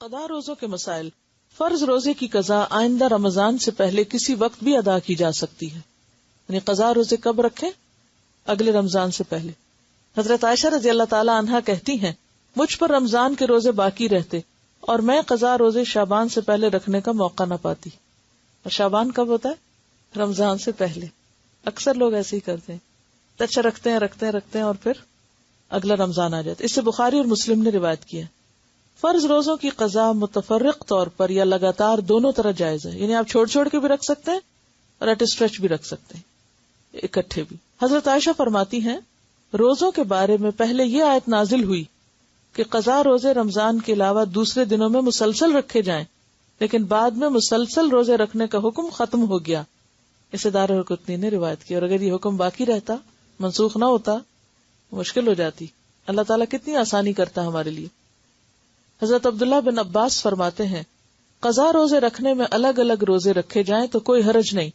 قضا روزوں کے مسائل۔ فرض روزے کی قضا آئندہ رمضان سے پہلے کسی وقت بھی ادا کی جا سکتی ہے، یعنی قضا روزے کب رکھیں؟ اگلے رمضان سے پہلے۔ حضرت عائشہ رضی اللہ تعالی عنہا کہتی ہیں مجھ پر رمضان کے روزے باقی رہتے اور میں قضا روزے شعبان سے پہلے رکھنے کا موقع نہ پاتی۔ اور شعبان کب ہوتا ہے؟ رمضان سے پہلے۔ اکثر لوگ ایسے ہی کرتے ہیں، اچھا رکھتے ہیں اور پھر اگلا رمضان آ جاتا ہے۔ اس سے بخاری اور مسلم نے روایت کیا۔ فرض روزوں کی قضا متفرق طور پر یا لگاتار دونوں طرح جائز ہے، یعنی آپ چھوڑ چھوڑ کے بھی رکھ سکتے ہیں اور ایٹ اسٹریچ بھی رکھ سکتے ہیں، اکٹھے بھی۔ حضرت عائشہ فرماتی ہیں روزوں کے بارے میں پہلے یہ آیت نازل ہوئی کہ قضا روزے رمضان کے علاوہ دوسرے دنوں میں مسلسل رکھے جائیں، لیکن بعد میں مسلسل روزے رکھنے کا حکم ختم ہو گیا۔ اسے دارقطنی نے روایت کی، اور اگر یہ حکم باقی رہتا، منسوخ نہ ہوتا، مشکل ہو جاتی۔ اللہ تعالیٰ کتنی آسانی کرتا ہے ہمارے لیے۔ حضرت عبداللہ بن عباس فرماتے ہیں قضا روزے رکھنے میں الگ الگ روزے رکھے جائیں تو کوئی حرج نہیں،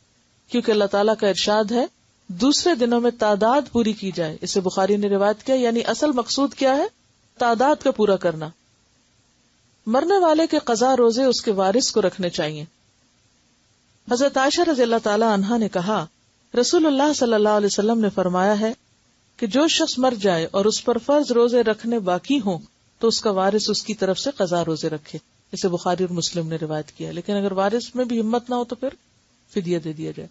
کیونکہ اللہ تعالیٰ کا ارشاد ہے دوسرے دنوں میں تعداد پوری کی جائے۔ اسے بخاری نے روایت کیا، یعنی اصل مقصود کیا ہے؟ تعداد کا پورا کرنا۔ مرنے والے کے قضا روزے اس کے وارث کو رکھنے چاہیے۔ حضرت عائشہ رضی اللہ تعالی عنہا نے کہا رسول اللہ صلی اللہ علیہ وسلم نے فرمایا ہے کہ جو شخص مر جائے اور اس پر فرض روزے رکھنے باقی ہوں تو اس کا وارث اس کی طرف سے قضا روزے رکھے۔ اسے بخاری اور مسلم نے روایت کیا، لیکن اگر وارث میں بھی ہمت نہ ہو تو پھر فدیہ دے دیا جائے۔